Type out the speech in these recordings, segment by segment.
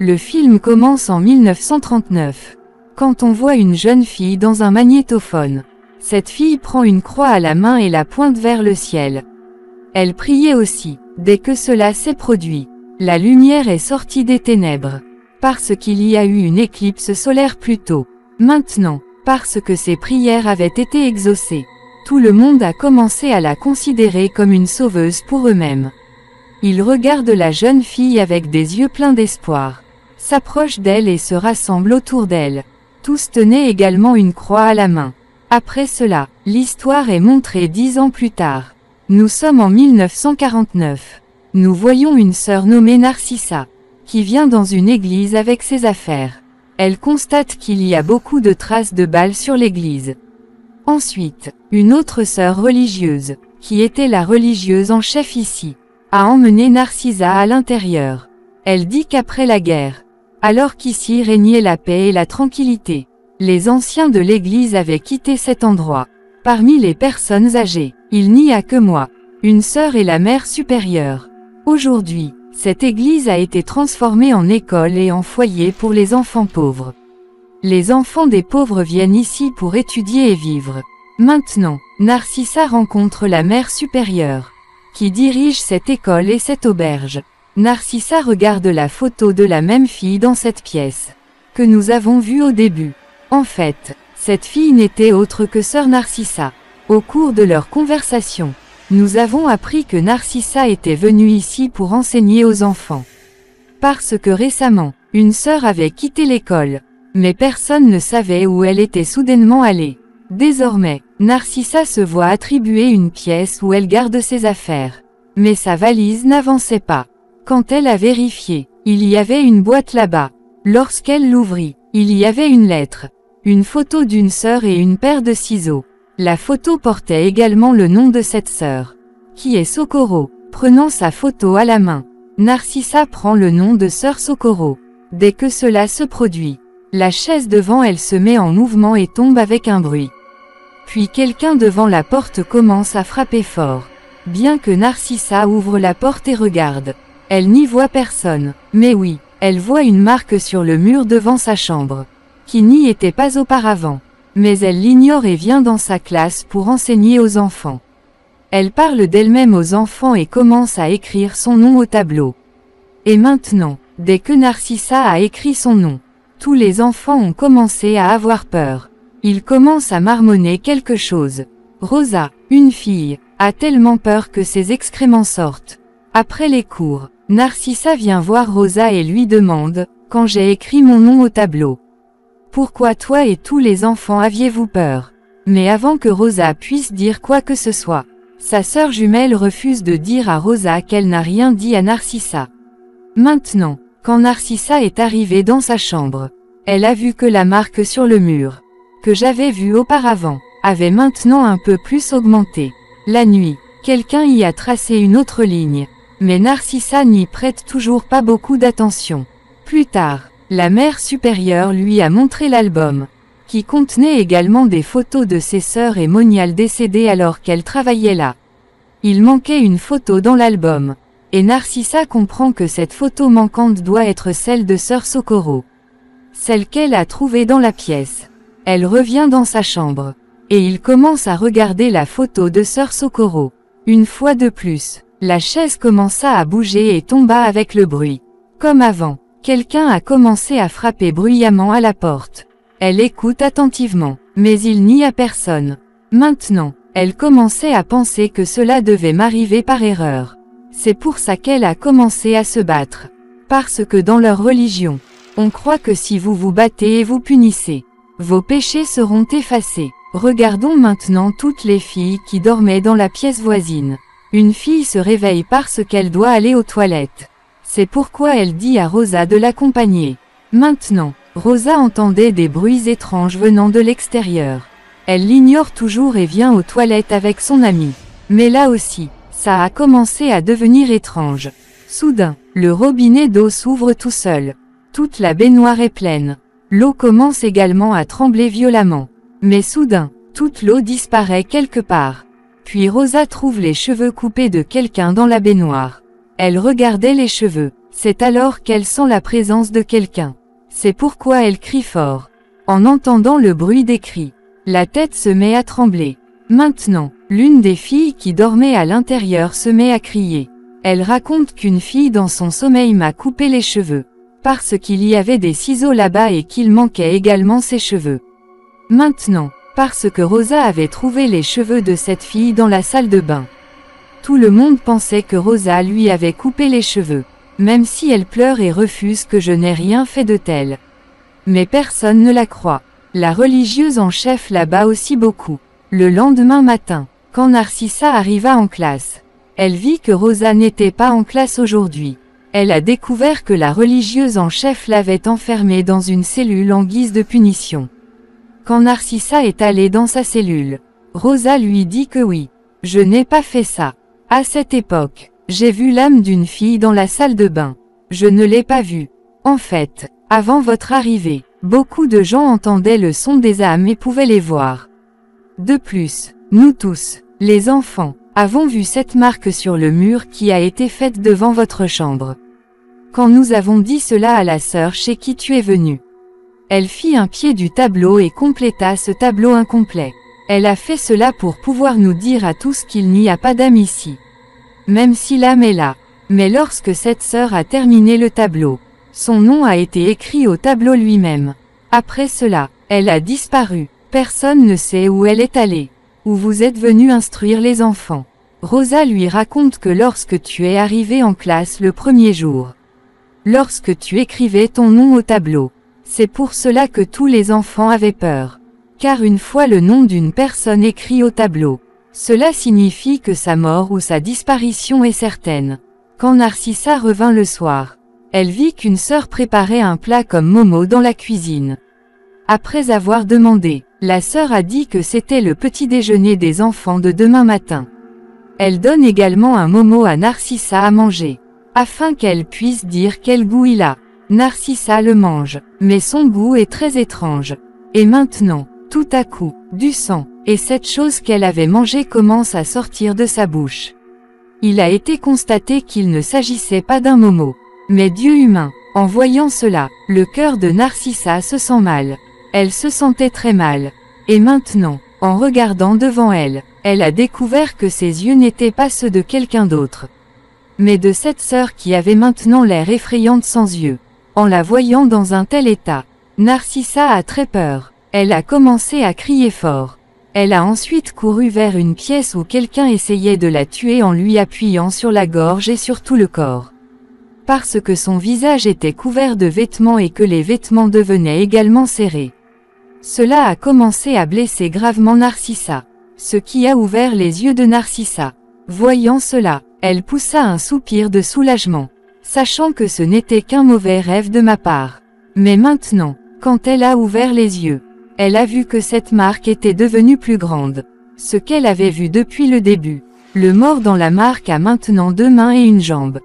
Le film commence en 1939. Quand on voit une jeune fille dans un magnétophone. Cette fille prend une croix à la main et la pointe vers le ciel. Elle priait aussi. Dès que cela s'est produit, la lumière est sortie des ténèbres. Parce qu'il y a eu une éclipse solaire plus tôt. Maintenant, parce que ses prières avaient été exaucées, tout le monde a commencé à la considérer comme une sauveuse pour eux-mêmes. Ils regardent la jeune fille avec des yeux pleins d'espoir, s'approchent d'elle et se rassemblent autour d'elle. Tous tenaient également une croix à la main. Après cela, l'histoire est montrée 10 ans plus tard. Nous sommes en 1949. Nous voyons une sœur nommée Narcissa, qui vient dans une église avec ses affaires. Elle constate qu'il y a beaucoup de traces de balles sur l'église. Ensuite, une autre sœur religieuse, qui était la religieuse en chef ici, a emmené Narcissa à l'intérieur. Elle dit qu'après la guerre, alors qu'ici régnait la paix et la tranquillité, les anciens de l'église avaient quitté cet endroit. Parmi les personnes âgées, il n'y a que moi, une sœur et la mère supérieure. Aujourd'hui, cette église a été transformée en école et en foyer pour les enfants pauvres. Les enfants des pauvres viennent ici pour étudier et vivre. Maintenant, Narcissa rencontre la mère supérieure, qui dirige cette école et cette auberge. Narcissa regarde la photo de la même fille dans cette pièce, que nous avons vue au début. En fait, cette fille n'était autre que sœur Narcissa. Au cours de leur conversation, nous avons appris que Narcissa était venue ici pour enseigner aux enfants. Parce que récemment, une sœur avait quitté l'école, mais personne ne savait où elle était soudainement allée. Désormais, Narcissa se voit attribuer une pièce où elle garde ses affaires. Mais sa valise n'avançait pas. Quand elle a vérifié, il y avait une boîte là-bas. Lorsqu'elle l'ouvrit, il y avait une lettre, une photo d'une sœur et une paire de ciseaux. La photo portait également le nom de cette sœur, qui est Socorro. Prenant sa photo à la main, Narcissa prend le nom de sœur Socorro. Dès que cela se produit, la chaise devant elle se met en mouvement et tombe avec un bruit. Puis quelqu'un devant la porte commence à frapper fort. Bien que Narcissa ouvre la porte et regarde, elle n'y voit personne. Mais oui, elle voit une marque sur le mur devant sa chambre, qui n'y était pas auparavant. Mais elle l'ignore et vient dans sa classe pour enseigner aux enfants. Elle parle d'elle-même aux enfants et commence à écrire son nom au tableau. Et maintenant, dès que Narcissa a écrit son nom, tous les enfants ont commencé à avoir peur. Ils commencent à marmonner quelque chose. Rosa, une fille, a tellement peur que ses excréments sortent. Après les cours, Narcissa vient voir Rosa et lui demande, « Quand j'ai écrit mon nom au tableau, pourquoi toi et tous les enfants aviez-vous peur ?» Mais avant que Rosa puisse dire quoi que ce soit, sa sœur jumelle refuse de dire à Rosa qu'elle n'a rien dit à Narcissa. Maintenant, quand Narcissa est arrivée dans sa chambre, elle a vu que la marque sur le mur, que j'avais vue auparavant, avait maintenant un peu plus augmenté. La nuit, quelqu'un y a tracé une autre ligne, mais Narcissa n'y prête toujours pas beaucoup d'attention. Plus tard, la mère supérieure lui a montré l'album, qui contenait également des photos de ses sœurs et moniales décédées alors qu'elle travaillait là. Il manquait une photo dans l'album, et Narcissa comprend que cette photo manquante doit être celle de sœur Socorro, celle qu'elle a trouvée dans la pièce. Elle revient dans sa chambre, et il commence à regarder la photo de sœur Socorro. Une fois de plus, la chaise commença à bouger et tomba avec le bruit. Comme avant, quelqu'un a commencé à frapper bruyamment à la porte. Elle écoute attentivement, mais il n'y a personne. Maintenant, elle commençait à penser que cela devait m'arriver par erreur. C'est pour ça qu'elle a commencé à se battre. Parce que dans leur religion, on croit que si vous vous battez et vous punissez, vos péchés seront effacés. Regardons maintenant toutes les filles qui dormaient dans la pièce voisine. Une fille se réveille parce qu'elle doit aller aux toilettes. C'est pourquoi elle dit à Rosa de l'accompagner. Maintenant, Rosa entendait des bruits étranges venant de l'extérieur. Elle l'ignore toujours et vient aux toilettes avec son amie. Mais là aussi, ça a commencé à devenir étrange. Soudain, le robinet d'eau s'ouvre tout seul. Toute la baignoire est pleine. L'eau commence également à trembler violemment. Mais soudain, toute l'eau disparaît quelque part. Puis Rosa trouve les cheveux coupés de quelqu'un dans la baignoire. Elle regardait les cheveux. C'est alors qu'elle sent la présence de quelqu'un. C'est pourquoi elle crie fort. En entendant le bruit des cris, la tête se met à trembler. Maintenant, l'une des filles qui dormait à l'intérieur se met à crier. Elle raconte qu'une fille dans son sommeil m'a coupé les cheveux, parce qu'il y avait des ciseaux là-bas et qu'il manquait également ses cheveux. Maintenant, parce que Rosa avait trouvé les cheveux de cette fille dans la salle de bain. Tout le monde pensait que Rosa lui avait coupé les cheveux, même si elle pleure et refuse que je n'ai rien fait de tel. Mais personne ne la croit. La religieuse en chef la bat aussi beaucoup. Le lendemain matin, quand Narcissa arriva en classe, elle vit que Rosa n'était pas en classe aujourd'hui. Elle a découvert que la religieuse en chef l'avait enfermée dans une cellule en guise de punition. Quand Narcissa est allée dans sa cellule, Rosa lui dit que oui, je n'ai pas fait ça. À cette époque, j'ai vu l'âme d'une fille dans la salle de bain. Je ne l'ai pas vue. En fait, avant votre arrivée, beaucoup de gens entendaient le son des âmes et pouvaient les voir. De plus, nous tous, les enfants, avons vu cette marque sur le mur qui a été faite devant votre chambre. Quand nous avons dit cela à la sœur chez qui tu es venu, elle fit un pied du tableau et compléta ce tableau incomplet. Elle a fait cela pour pouvoir nous dire à tous qu'il n'y a pas d'âme ici. Même si l'âme est là. Mais lorsque cette sœur a terminé le tableau, son nom a été écrit au tableau lui-même. Après cela, elle a disparu. Personne ne sait où elle est allée. Où vous êtes venu instruire les enfants. Rosa lui raconte que lorsque tu es arrivé en classe le premier jour, lorsque tu écrivais ton nom au tableau, c'est pour cela que tous les enfants avaient peur. Car une fois le nom d'une personne écrit au tableau, cela signifie que sa mort ou sa disparition est certaine. Quand Narcissa revint le soir, elle vit qu'une sœur préparait un plat comme Momo dans la cuisine. Après avoir demandé, la sœur a dit que c'était le petit déjeuner des enfants de demain matin. Elle donne également un Momo à Narcissa à manger, afin qu'elle puisse dire quel goût il a. Narcissa le mange, mais son goût est très étrange. Et maintenant, tout à coup, du sang, et cette chose qu'elle avait mangée commence à sortir de sa bouche. Il a été constaté qu'il ne s'agissait pas d'un Momo, mais Dieu humain. En voyant cela, le cœur de Narcissa se sent mal. Elle se sentait très mal. Et maintenant, en regardant devant elle, elle a découvert que ses yeux n'étaient pas ceux de quelqu'un d'autre, mais de cette sœur qui avait maintenant l'air effrayante sans yeux. En la voyant dans un tel état, Narcissa a très peur. Elle a commencé à crier fort. Elle a ensuite couru vers une pièce où quelqu'un essayait de la tuer en lui appuyant sur la gorge et sur tout le corps. Parce que son visage était couvert de vêtements et que les vêtements devenaient également serrés. Cela a commencé à blesser gravement Narcissa, ce qui a ouvert les yeux de Narcissa. Voyant cela, elle poussa un soupir de soulagement, sachant que ce n'était qu'un mauvais rêve de ma part. Mais maintenant, quand elle a ouvert les yeux, elle a vu que cette marque était devenue plus grande. Ce qu'elle avait vu depuis le début. Le mort dans la marque a maintenant 2 mains et une jambe.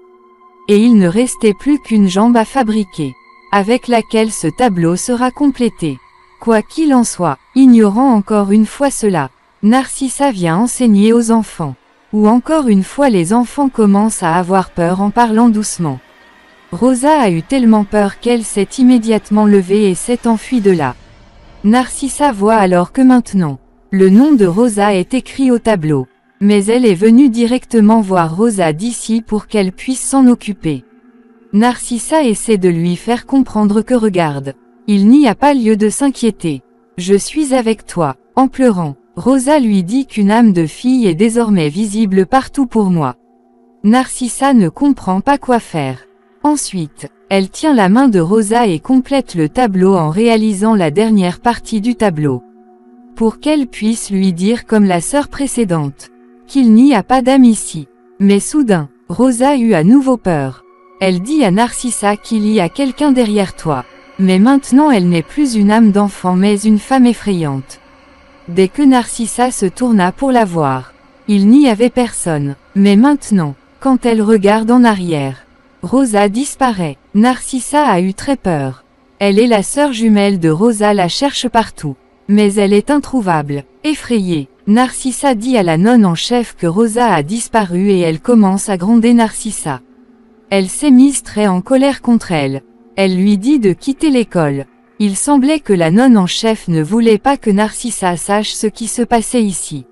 Et il ne restait plus qu'une jambe à fabriquer, avec laquelle ce tableau sera complété. Quoi qu'il en soit, ignorant encore une fois cela, Narcissa vient enseigner aux enfants. Ou encore une fois les enfants commencent à avoir peur en parlant doucement. Rosa a eu tellement peur qu'elle s'est immédiatement levée et s'est enfuie de là. Narcissa voit alors que maintenant, le nom de Rosa est écrit au tableau. Mais elle est venue directement voir Rosa d'ici pour qu'elle puisse s'en occuper. Narcissa essaie de lui faire comprendre que regarde, il n'y a pas lieu de s'inquiéter. Je suis avec toi. En pleurant, Rosa lui dit qu'une âme de fille est désormais visible partout pour moi. Narcissa ne comprend pas quoi faire. Ensuite, elle tient la main de Rosa et complète le tableau en réalisant la dernière partie du tableau. Pour qu'elle puisse lui dire comme la sœur précédente, qu'il n'y a pas d'âme ici. Mais soudain, Rosa eut à nouveau peur. Elle dit à Narcissa qu'il y a quelqu'un derrière toi. Mais maintenant elle n'est plus une âme d'enfant mais une femme effrayante. Dès que Narcissa se tourna pour la voir, il n'y avait personne. Mais maintenant, quand elle regarde en arrière, Rosa disparaît. Narcissa a eu très peur. Elle est la sœur jumelle de Rosa, la cherche partout. Mais elle est introuvable. Effrayée, Narcissa dit à la nonne en chef que Rosa a disparu et elle commence à gronder Narcissa. Elle s'est mise très en colère contre elle. Elle lui dit de quitter l'école. Il semblait que la nonne en chef ne voulait pas que Narcissa sache ce qui se passait ici.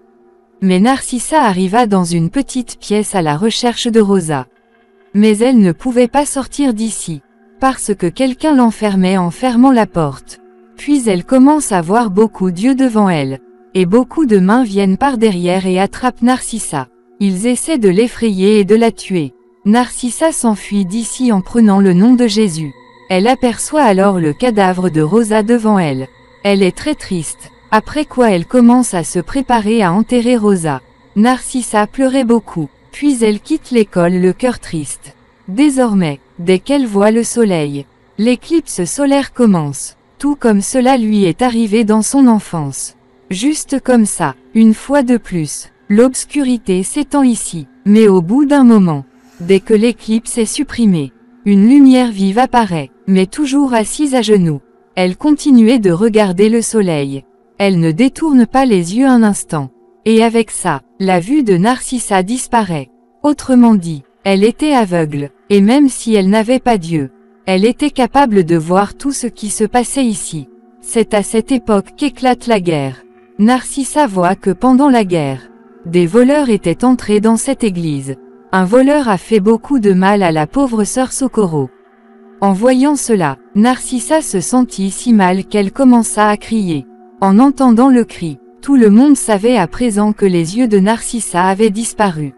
Mais Narcissa arriva dans une petite pièce à la recherche de Rosa. Mais elle ne pouvait pas sortir d'ici, parce que quelqu'un l'enfermait en fermant la porte. Puis elle commence à voir beaucoup d'yeux devant elle. Et beaucoup de mains viennent par derrière et attrapent Narcissa. Ils essaient de l'effrayer et de la tuer. Narcissa s'enfuit d'ici en prenant le nom de Jésus. Elle aperçoit alors le cadavre de Rosa devant elle. Elle est très triste, après quoi elle commence à se préparer à enterrer Rosa. Narcissa pleurait beaucoup, puis elle quitte l'école le cœur triste. Désormais, dès qu'elle voit le soleil, l'éclipse solaire commence, tout comme cela lui est arrivé dans son enfance. Juste comme ça, une fois de plus, l'obscurité s'étend ici, mais au bout d'un moment, dès que l'éclipse est supprimée, une lumière vive apparaît, mais toujours assise à genoux. Elle continuait de regarder le soleil. Elle ne détourne pas les yeux un instant. Et avec ça, la vue de Narcissa disparaît. Autrement dit, elle était aveugle, et même si elle n'avait pas d'yeux, elle était capable de voir tout ce qui se passait ici. C'est à cette époque qu'éclate la guerre. Narcissa voit que pendant la guerre, des voleurs étaient entrés dans cette église. Un voleur a fait beaucoup de mal à la pauvre sœur Socorro. En voyant cela, Narcissa se sentit si mal qu'elle commença à crier. En entendant le cri, tout le monde savait à présent que les yeux de Narcissa avaient disparu.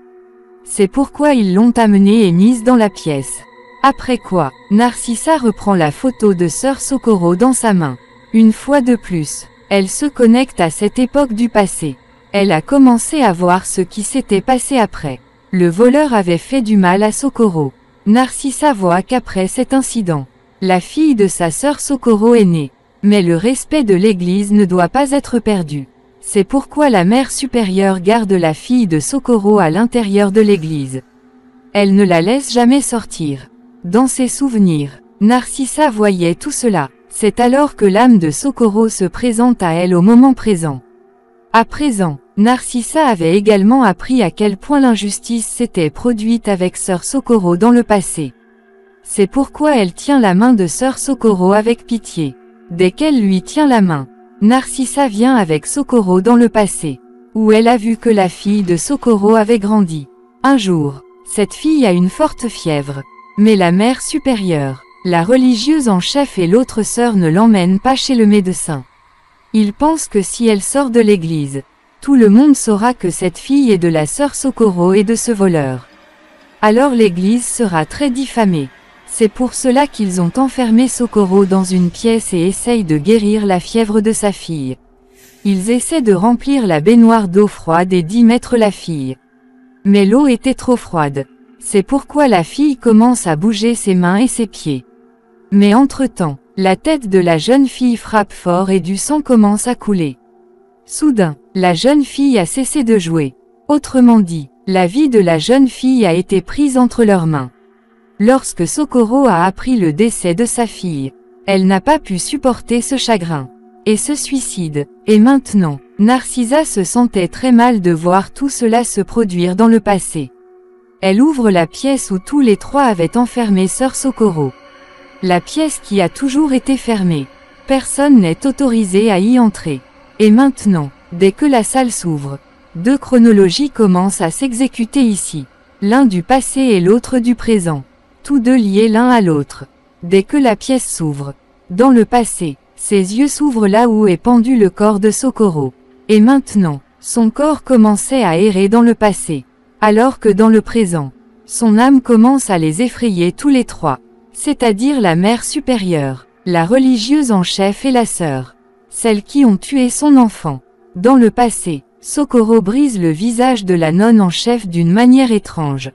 C'est pourquoi ils l'ont amenée et mise dans la pièce. Après quoi, Narcissa reprend la photo de sœur Socorro dans sa main. Une fois de plus, elle se connecte à cette époque du passé. Elle a commencé à voir ce qui s'était passé après. Le voleur avait fait du mal à Socorro. Narcissa voit qu'après cet incident, la fille de sa sœur Socorro est née. Mais le respect de l'Église ne doit pas être perdu. C'est pourquoi la mère supérieure garde la fille de Socorro à l'intérieur de l'Église. Elle ne la laisse jamais sortir. Dans ses souvenirs, Narcissa voyait tout cela. C'est alors que l'âme de Socorro se présente à elle au moment présent. À présent, Narcissa avait également appris à quel point l'injustice s'était produite avec sœur Socorro dans le passé. C'est pourquoi elle tient la main de sœur Socorro avec pitié. Dès qu'elle lui tient la main, Narcissa vient avec Socorro dans le passé, où elle a vu que la fille de Socorro avait grandi. Un jour, cette fille a une forte fièvre, mais la mère supérieure, la religieuse en chef et l'autre sœur ne l'emmènent pas chez le médecin. Ils pensent que si elle sort de l'église, tout le monde saura que cette fille est de la sœur Socorro et de ce voleur. Alors l'église sera très diffamée. C'est pour cela qu'ils ont enfermé Socorro dans une pièce et essayent de guérir la fièvre de sa fille. Ils essaient de remplir la baignoire d'eau froide et d'y mettre la fille. Mais l'eau était trop froide. C'est pourquoi la fille commence à bouger ses mains et ses pieds. Mais entre-temps, la tête de la jeune fille frappe fort et du sang commence à couler. Soudain, la jeune fille a cessé de jouer. Autrement dit, la vie de la jeune fille a été prise entre leurs mains. Lorsque Socorro a appris le décès de sa fille, elle n'a pas pu supporter ce chagrin et se suicide. Et maintenant, Narcissa se sentait très mal de voir tout cela se produire dans le passé. Elle ouvre la pièce où tous les trois avaient enfermé sœur Socorro. La pièce qui a toujours été fermée. Personne n'est autorisé à y entrer. Et maintenant, dès que la salle s'ouvre, deux chronologies commencent à s'exécuter ici. L'un du passé et l'autre du présent. Tous deux liés l'un à l'autre. Dès que la pièce s'ouvre, dans le passé, ses yeux s'ouvrent là où est pendu le corps de Socorro. Et maintenant, son corps commençait à errer dans le passé. Alors que dans le présent, son âme commence à les effrayer tous les trois. C'est-à-dire la mère supérieure, la religieuse en chef et la sœur. Celles qui ont tué son enfant. Dans le passé, Socorro brise le visage de la nonne en chef d'une manière étrange.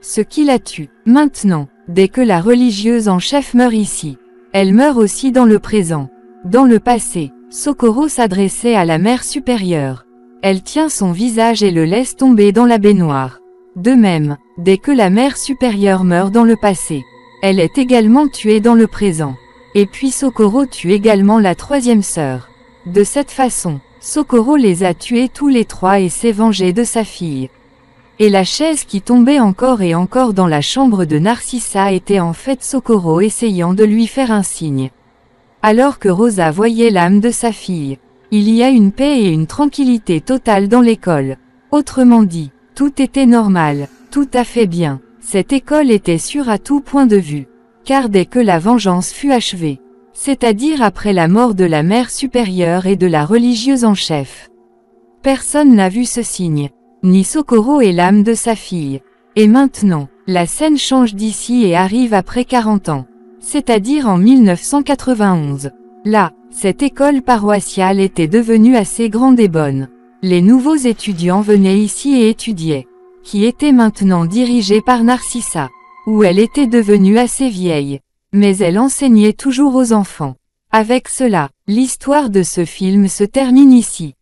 Ce qui la tue. Maintenant, dès que la religieuse en chef meurt ici, elle meurt aussi dans le présent. Dans le passé, Socorro s'adressait à la mère supérieure. Elle tient son visage et le laisse tomber dans la baignoire. De même, dès que la mère supérieure meurt dans le passé, elle est également tuée dans le présent. Et puis Socorro tue également la troisième sœur. De cette façon, Socorro les a tués tous les trois et s'est vengé de sa fille. Et la chaise qui tombait encore et encore dans la chambre de Narcissa était en fait Socorro essayant de lui faire un signe. Alors que Rosa voyait l'âme de sa fille. Il y a une paix et une tranquillité totale dans l'école. Autrement dit, tout était normal, tout à fait bien. Cette école était sûre à tout point de vue. Car dès que la vengeance fut achevée, c'est-à-dire après la mort de la mère supérieure et de la religieuse en chef, personne n'a vu ce signe, ni Socorro et l'âme de sa fille. Et maintenant, la scène change d'ici et arrive après 40 ans, c'est-à-dire en 1991. Là, cette école paroissiale était devenue assez grande et bonne. Les nouveaux étudiants venaient ici et étudiaient, qui était maintenant dirigée par Narcissa, où elle était devenue assez vieille. Mais elle enseignait toujours aux enfants. Avec cela, l'histoire de ce film se termine ici.